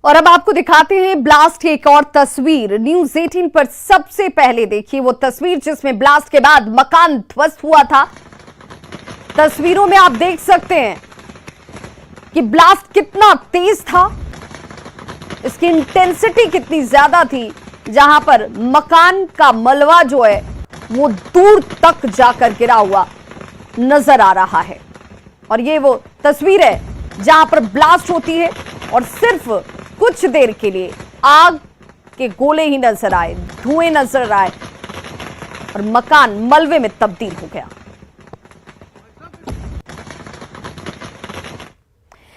और अब आपको दिखाते हैं ब्लास्ट की एक और तस्वीर। न्यूज़ 18 पर सबसे पहले देखिए वो तस्वीर जिसमें ब्लास्ट के बाद मकान ध्वस्त हुआ था। तस्वीरों में आप देख सकते हैं कि ब्लास्ट कितना तेज था, इसकी इंटेंसिटी कितनी ज्यादा थी, जहां पर मकान का मलबा जो है वो दूर तक जाकर गिरा हुआ नजर आ रहा है। और ये वो तस्वीर है जहां पर ब्लास्ट होती है और सिर्फ कुछ देर के लिए आग के गोले ही नजर आए, धुएं नजर आए और मकान मलबे में तब्दील हो गया।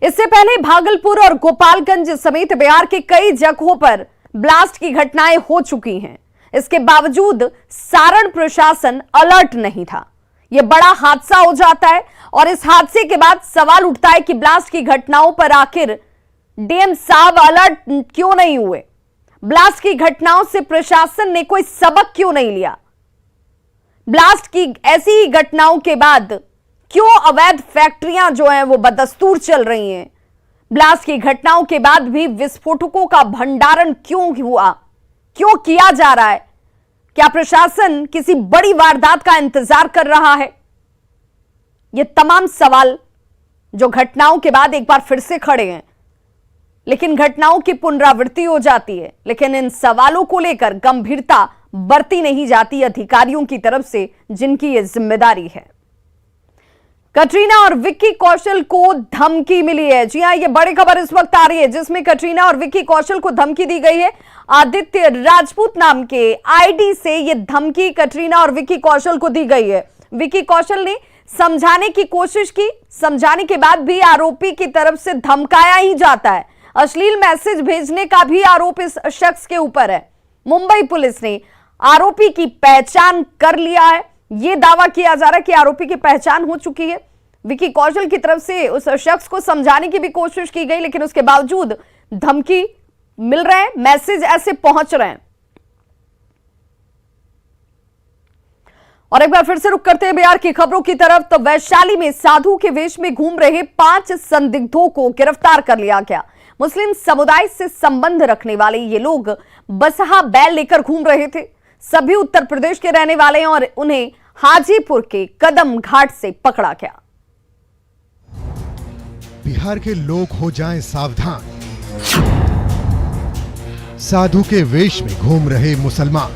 इससे पहले भागलपुर और गोपालगंज समेत बिहार के कई जगहों पर ब्लास्ट की घटनाएं हो चुकी हैं। इसके बावजूद सारण प्रशासन अलर्ट नहीं था। यह बड़ा हादसा हो जाता है और इस हादसे के बाद सवाल उठता है कि ब्लास्ट की घटनाओं पर आखिर डीएम साहब अलर्ट क्यों नहीं हुए? ब्लास्ट की घटनाओं से प्रशासन ने कोई सबक क्यों नहीं लिया? ब्लास्ट की ऐसी ही घटनाओं के बाद क्यों अवैध फैक्ट्रियां जो हैं वो बदस्तूर चल रही हैं? ब्लास्ट की घटनाओं के बाद भी विस्फोटकों का भंडारण क्यों हुआ, क्यों किया जा रहा है? क्या प्रशासन किसी बड़ी वारदात का इंतजार कर रहा है? ये तमाम सवाल जो घटनाओं के बाद एक बार फिर से खड़े हैं, लेकिन घटनाओं की पुनरावृत्ति हो जाती है, लेकिन इन सवालों को लेकर गंभीरता बरती नहीं जाती अधिकारियों की तरफ से जिनकी यह जिम्मेदारी है। कटरीना और विक्की कौशल को धमकी मिली है। जी हां, ये बड़ी खबर इस वक्त आ रही है जिसमें कटरीना और विक्की कौशल को धमकी दी गई है। आदित्य राजपूत नाम के आईडी से ये धमकी कटरीना और विक्की कौशल को दी गई है। विक्की कौशल ने समझाने की कोशिश की, समझाने के बाद भी आरोपी की तरफ से धमकाया ही जाता है। अश्लील मैसेज भेजने का भी आरोप इस शख्स के ऊपर है। मुंबई पुलिस ने आरोपी की पहचान कर लिया है। यह दावा किया जा रहा है कि आरोपी की पहचान हो चुकी है। विक्की कौशल की तरफ से उस शख्स को समझाने की भी कोशिश की गई, लेकिन उसके बावजूद धमकी मिल रहे हैं, मैसेज ऐसे पहुंच रहे हैं। और एक बार फिर से रुक करते हैं बिहार की खबरों की तरफ। तो वैशाली में साधु के वेश में घूम रहे 5 संदिग्धों को गिरफ्तार कर लिया गया। मुस्लिम समुदाय से संबंध रखने वाले ये लोग बसहा बैल लेकर घूम रहे थे। सभी उत्तर प्रदेश के रहने वाले हैं और उन्हें हाजीपुर के कदम घाट से पकड़ा गया। बिहार के लोग हो जाएं सावधान, साधु के वेश में घूम रहे मुसलमान।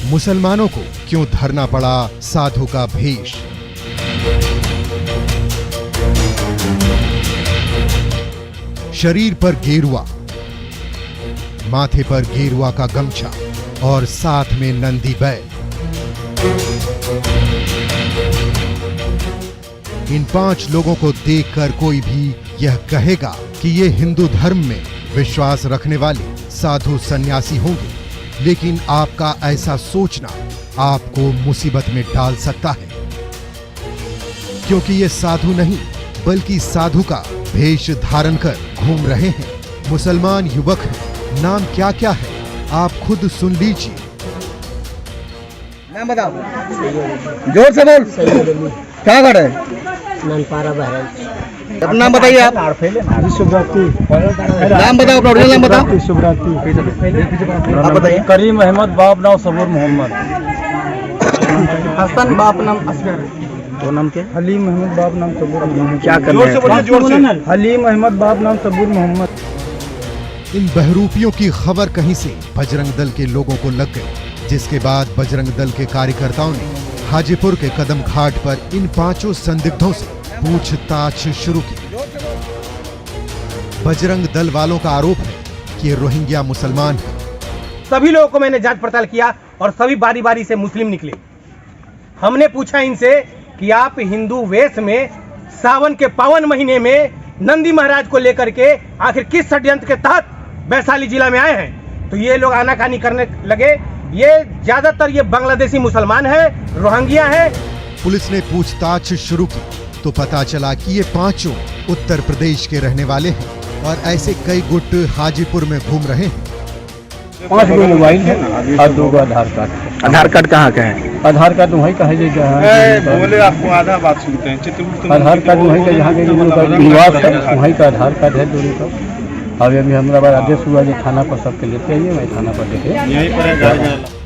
मुसलमानों को क्यों धरना पड़ा साधु का भेष? शरीर पर गेरुआ, माथे पर गेरुआ का गमछा और साथ में नंदी बैल। इन 5 लोगों को देखकर कोई भी यह कहेगा कि ये हिंदू धर्म में विश्वास रखने वाले साधु सन्यासी होंगे, लेकिन आपका ऐसा सोचना आपको मुसीबत में डाल सकता है, क्योंकि ये साधु नहीं बल्कि साधु का भेष धारण कर घूम रहे हैं। मुसलमान युवक हैं। नाम क्या क्या है आप खुद सुन लीजिए। नाम बताओ, जोर से बोल। क्या कर रहे हैं? अपना नाम बताइए आप। नाम बताओ, अपना ओरिजिनल नाम बताओ। आप बताइए। करीम अहमद, बाप नाम सबूर मोहम्मद। हसन, बाप नाम असगर। तो नाम क्या? हलीम अहमद, बाप नाम सबूर मोहम्मद। क्या कर रहे हैं? हलीम अहमद, बाप नाम सबूर मोहम्मद। इन बहरूपियों की खबर कहीं से बजरंग दल के लोगों को लग गई, जिसके बाद बजरंग दल के कार्यकर्ताओं ने हाजीपुर के कदम घाट पर इन 5 संदिग्धों से पूछताछ शुरू की। बजरंग दल वालों का आरोप है कि ये रोहिंग्या मुसलमान हैं। सभी लोगों को मैंने जांच पड़ताल किया और सभी बारी बारी से मुस्लिम निकले। हमने पूछा इनसे कि आप हिंदू वेश में सावन के पावन महीने में नंदी महाराज को लेकर के आखिर किस षड्यंत्र के तहत वैशाली जिला में आए हैं? तो ये लोग आनाकानी करने लगे। ये ज्यादातर ये बांग्लादेशी मुसलमान है, रोहिंग्या है। पुलिस ने पूछताछ शुरू की तो पता चला कि ये 5 उत्तर प्रदेश के रहने वाले हैं और ऐसे कई गुट हाजीपुर में घूम रहे हैं। 5 गो मोबाइल है और 2 गो आधार कार्ड है। आधार कार्ड कहाँ का है? आधार कार्ड वहीं का है जो जहाँ बोले आपको आधा बात सुनते हैं। चित्रकूट आधार कार्ड वहीं का जहाँ के उनका निवास है वहीं का आधार कार्ड है दोनों का। और अभी हमारा आदेश हुआ जो थाना पर सबके लेते आइए, वहीं थाना पर देखे यहीं पर है।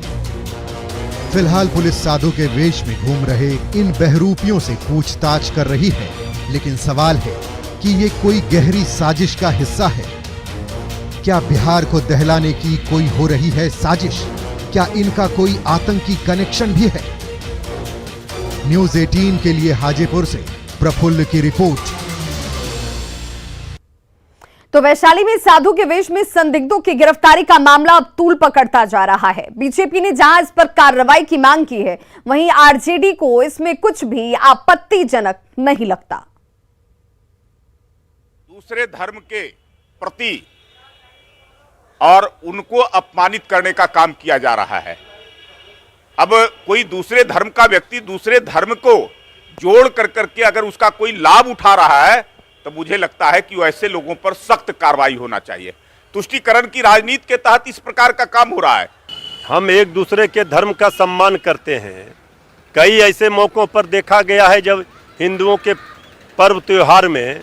फिलहाल पुलिस साधु के वेश में घूम रहे इन बहरूपियों से पूछताछ कर रही है, लेकिन सवाल है कि ये कोई गहरी साजिश का हिस्सा है। क्या बिहार को दहलाने की कोई हो रही है साजिश? क्या इनका कोई आतंकी कनेक्शन भी है? न्यूज़ 18 के लिए हाजीपुर से प्रफुल्ल की रिपोर्ट। तो वैशाली में साधु के वेश में संदिग्धों की गिरफ्तारी का मामला अब तूल पकड़ता जा रहा है। बीजेपी ने जहां इस पर कार्रवाई की मांग की है, वहीं आरजेडी को इसमें कुछ भी आपत्तिजनक नहीं लगता। दूसरे धर्म के प्रति और उनको अपमानित करने का काम किया जा रहा है। अब कोई दूसरे धर्म का व्यक्ति दूसरे धर्म को जोड़ कर करके अगर उसका कोई लाभ उठा रहा है तो मुझे लगता है कि वैसे लोगों पर सख्त कार्रवाई होना चाहिए। तुष्टीकरण की राजनीति के तहत इस प्रकार का काम हो रहा है। हम एक दूसरे के धर्म का सम्मान करते हैं। कई ऐसे मौकों पर देखा गया है जब हिंदुओं के पर्व त्योहार में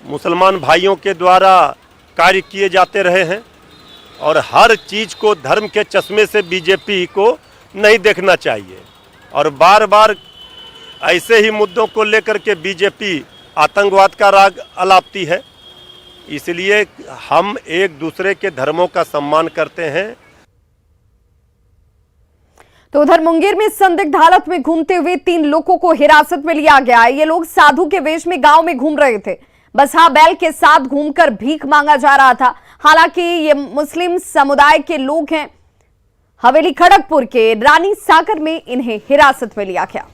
मुसलमान भाइयों के द्वारा कार्य किए जाते रहे हैं, और हर चीज़ को धर्म के चश्मे से बीजेपी को नहीं देखना चाहिए। और बार बार ऐसे ही मुद्दों को लेकर के बीजेपी आतंकवाद का राग अलापती है। इसलिए हम एक दूसरे के धर्मों का सम्मान करते हैं। तो उधर मुंगेर में संदिग्ध हालत में घूमते हुए 3 लोगों को हिरासत में लिया गया है। ये लोग साधु के वेश में गांव में घूम रहे थे। बसहा बैल के साथ घूमकर भीख मांगा जा रहा था। हालांकि ये मुस्लिम समुदाय के लोग हैं। हवेली खड़गपुर के रानी सागर में इन्हें हिरासत में लिया गया।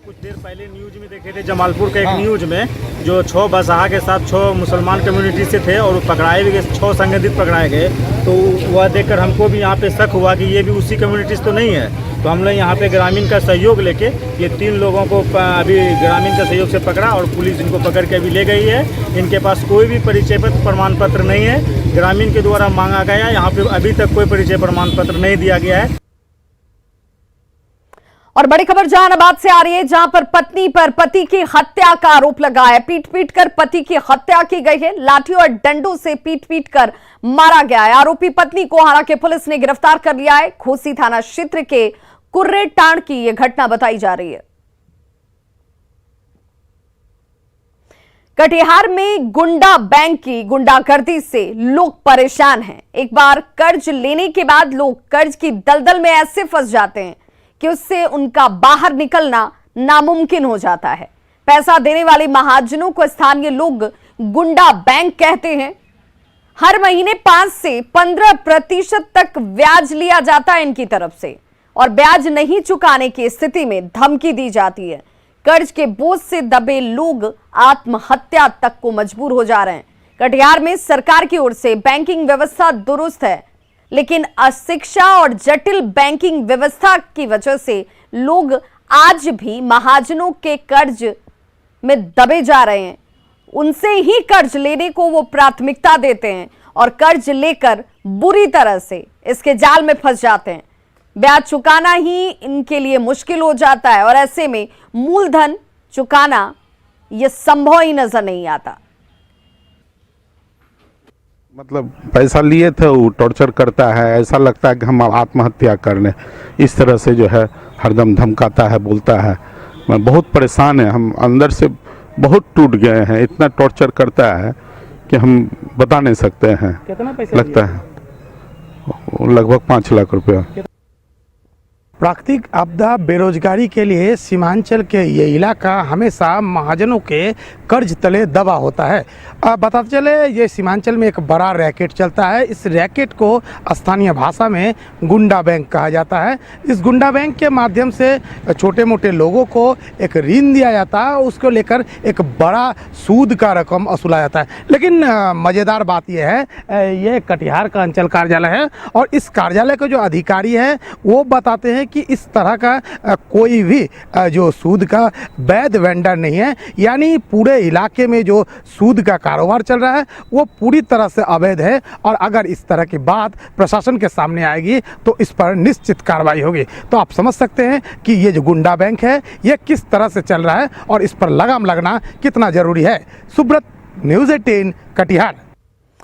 कुछ देर पहले न्यूज में देखे थे, जमालपुर के एक न्यूज में जो 6 बसहा के साथ 6 मुसलमान कम्युनिटी से थे और पकड़ाए भी गए, 6 संगठित पकड़ाए गए। तो वह देखकर हमको भी यहाँ पे शक हुआ कि ये भी उसी कम्युनिटी से तो नहीं है। तो हम लोग यहाँ पे ग्रामीण का सहयोग लेके ये 3 लोगों को अभी ग्रामीण का सहयोग से पकड़ा और पुलिस इनको पकड़ के अभी ले गई है। इनके पास कोई भी परिचय पत्र प्रमाण पत्र नहीं है। ग्रामीण के द्वारा मांगा गया, यहाँ पे अभी तक कोई परिचय प्रमाण पत्र नहीं दिया गया है। और बड़ी खबर जहानाबाद से आ रही है, जहां पर पत्नी पर पति की हत्या का आरोप लगा है। पीट पीट कर पति की हत्या की गई है। लाठी और डंडों से पीट पीट कर मारा गया है। आरोपी पत्नी को हालांकि पुलिस ने गिरफ्तार कर लिया है। खोसी थाना क्षेत्र के कुर्रे टांड की यह घटना बताई जा रही है। कटिहार में गुंडा बैंक की गुंडागर्दी से लोग परेशान हैं। एक बार कर्ज लेने के बाद लोग कर्ज की दलदल में ऐसे फंस जाते हैं कि उससे उनका बाहर निकलना नामुमकिन हो जाता है। पैसा देने वाले महाजनों को स्थानीय लोग गुंडा बैंक कहते हैं। हर महीने 5 से 15% तक ब्याज लिया जाता है इनकी तरफ से, और ब्याज नहीं चुकाने की स्थिति में धमकी दी जाती है। कर्ज के बोझ से दबे लोग आत्महत्या तक को मजबूर हो जा रहे हैं। कटिहार में सरकार की ओर से बैंकिंग व्यवस्था दुरुस्त है, लेकिन अशिक्षा और जटिल बैंकिंग व्यवस्था की वजह से लोग आज भी महाजनों के कर्ज में दबे जा रहे हैं। उनसे ही कर्ज लेने को वो प्राथमिकता देते हैं और कर्ज लेकर बुरी तरह से इसके जाल में फंस जाते हैं। ब्याज चुकाना ही इनके लिए मुश्किल हो जाता है और ऐसे में मूलधन चुकाना यह संभव ही नजर नहीं आता। मतलब पैसा लिए थे, वो टॉर्चर करता है, ऐसा लगता है कि हम आत्महत्या कर लें। इस तरह से जो है हरदम धमकाता है, बोलता है। मैं बहुत परेशान है, हम अंदर से बहुत टूट गए हैं। इतना टॉर्चर करता है कि हम बता नहीं सकते हैं। कितना पैसा लगता है लगभग 5 लाख रुपया। प्राकृतिक आपदा बेरोजगारी के लिए सीमांचल के ये इलाका हमेशा महाजनों के कर्ज तले दबा होता है। बताते चले ये सीमांचल में एक बड़ा रैकेट चलता है। इस रैकेट को स्थानीय भाषा में गुंडा बैंक कहा जाता है। इस गुंडा बैंक के माध्यम से छोटे मोटे लोगों को एक ऋण दिया जाता है, उसको लेकर एक बड़ा सूद का रकम वसूला जाता है। लेकिन मज़ेदार बात यह है, ये कटिहार का अंचल कार्यालय है और इस कार्यालय के जो अधिकारी हैं वो बताते हैं कि इस तरह का कोई भी जो सूद का वैध वेंडर नहीं है, यानी पूरे इलाके में जो सूद का कारोबार चल रहा है वो पूरी तरह से अवैध है। और अगर इस तरह की बात प्रशासन के सामने आएगी तो इस पर निश्चित कार्रवाई होगी। तो आप समझ सकते हैं कि ये जो गुंडा बैंक है ये किस तरह से चल रहा है और इस पर लगाम लगना कितना ज़रूरी है। सुब्रत, न्यूज़ 18 कटिहार।